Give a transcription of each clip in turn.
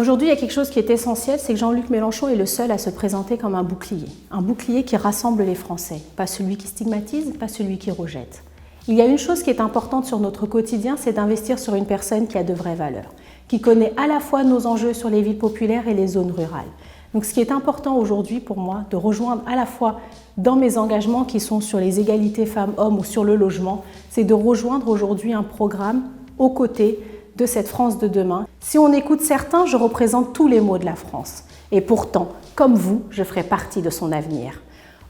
Aujourd'hui, il y a quelque chose qui est essentiel, c'est que Jean-Luc Mélenchon est le seul à se présenter comme un bouclier qui rassemble les Français, pas celui qui stigmatise, pas celui qui rejette. Il y a une chose qui est importante sur notre quotidien, c'est d'investir sur une personne qui a de vraies valeurs, qui connaît à la fois nos enjeux sur les villes populaires et les zones rurales. Donc ce qui est important aujourd'hui pour moi, de rejoindre à la fois dans mes engagements qui sont sur les égalités femmes-hommes ou sur le logement, c'est de rejoindre aujourd'hui un programme aux côtés de cette France de demain. Si on écoute certains, je représente tous les maux de la France. Et pourtant, comme vous, je ferai partie de son avenir.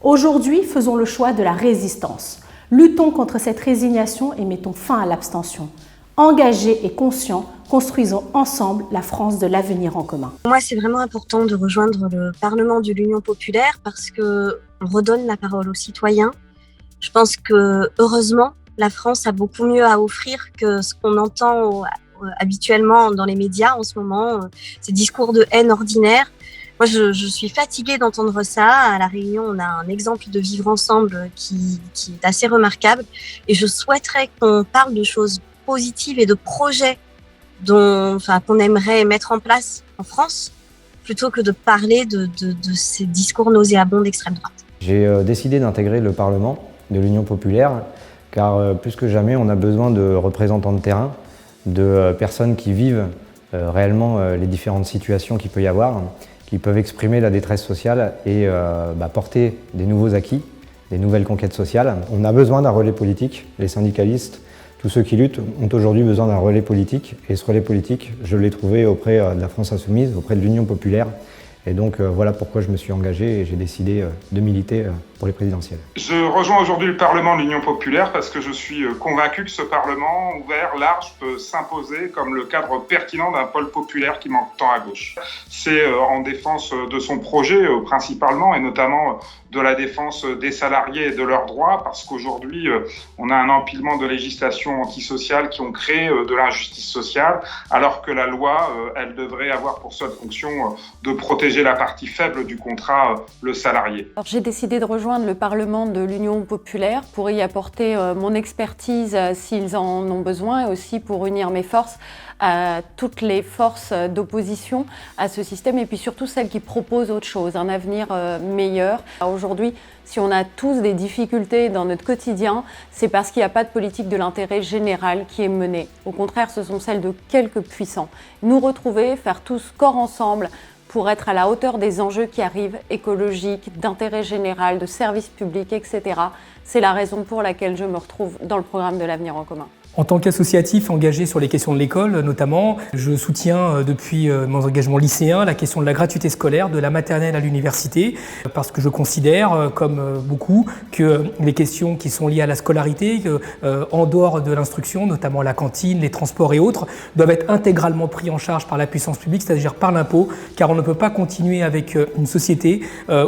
Aujourd'hui, faisons le choix de la résistance. Luttons contre cette résignation et mettons fin à l'abstention. Engagés et conscients, construisons ensemble la France de l'avenir en commun. Moi, c'est vraiment important de rejoindre le Parlement de l'Union populaire parce qu'on redonne la parole aux citoyens. Je pense que, heureusement, la France a beaucoup mieux à offrir que ce qu'on entend habituellement dans les médias en ce moment, ces discours de haine ordinaires. Moi, je suis fatiguée d'entendre ça. À La Réunion, on a un exemple de vivre ensemble qui est assez remarquable. Et je souhaiterais qu'on parle de choses positives et de projets qu'on aimerait mettre en place en France, plutôt que de parler de ces discours nauséabonds d'extrême droite. J'ai décidé d'intégrer le Parlement de l'Union populaire, car plus que jamais, on a besoin de représentants de terrain, de personnes qui vivent réellement les différentes situations qu'il peut y avoir, qui peuvent exprimer la détresse sociale et porter des nouveaux acquis, des nouvelles conquêtes sociales. On a besoin d'un relais politique. Les syndicalistes, tous ceux qui luttent, ont aujourd'hui besoin d'un relais politique. Et ce relais politique, je l'ai trouvé auprès de la France Insoumise, auprès de l'Union populaire. Et donc voilà pourquoi je me suis engagé et j'ai décidé de militer pour les présidentielles. Je rejoins aujourd'hui le Parlement de l'Union populaire parce que je suis convaincu que ce Parlement ouvert, large, peut s'imposer comme le cadre pertinent d'un pôle populaire qui manque tant à gauche. C'est en défense de son projet principalement et notamment de la défense des salariés et de leurs droits parce qu'aujourd'hui on a un empilement de législations antisociales qui ont créé de l'injustice sociale alors que la loi, elle devrait avoir pour seule fonction de protéger la partie faible du contrat, le salarié. Alors, j'ai décidé de rejoindre le Parlement de l'Union populaire pour y apporter mon expertise s'ils en ont besoin et aussi pour unir mes forces à toutes les forces d'opposition à ce système et puis surtout celles qui proposent autre chose, un avenir meilleur. Aujourd'hui, si on a tous des difficultés dans notre quotidien, c'est parce qu'il n'y a pas de politique de l'intérêt général qui est menée. Au contraire, ce sont celles de quelques puissants. Nous retrouver, faire tous corps ensemble pour être à la hauteur des enjeux qui arrivent, écologiques, d'intérêt général, de services publics, etc. C'est la raison pour laquelle je me retrouve dans le programme de l'avenir en commun. En tant qu'associatif engagé sur les questions de l'école notamment, je soutiens depuis mon engagement lycéen la question de la gratuité scolaire, de la maternelle à l'université, parce que je considère, comme beaucoup, que les questions qui sont liées à la scolarité, en dehors de l'instruction, notamment la cantine, les transports et autres, doivent être intégralement pris en charge par la puissance publique, c'est-à-dire par l'impôt, car on ne peut pas continuer avec une société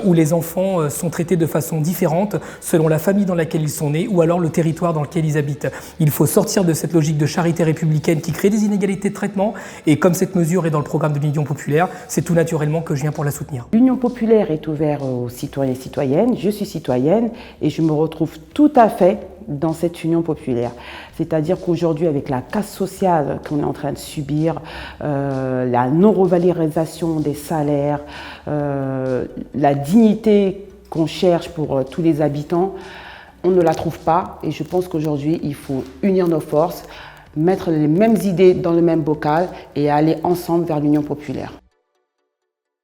où les enfants sont traités de façon différente selon la famille dans laquelle ils sont nés ou alors le territoire dans lequel ils habitent. Il faut sortir de cette logique de charité républicaine qui crée des inégalités de traitement et comme cette mesure est dans le programme de l'Union populaire, c'est tout naturellement que je viens pour la soutenir. L'Union populaire est ouverte aux citoyens et citoyennes, je suis citoyenne et je me retrouve tout à fait dans cette union populaire. C'est-à-dire qu'aujourd'hui, avec la casse sociale qu'on est en train de subir, la non-revalorisation des salaires, la dignité qu'on cherche pour tous les habitants, on ne la trouve pas et je pense qu'aujourd'hui, il faut unir nos forces, mettre les mêmes idées dans le même bocal et aller ensemble vers l'Union populaire.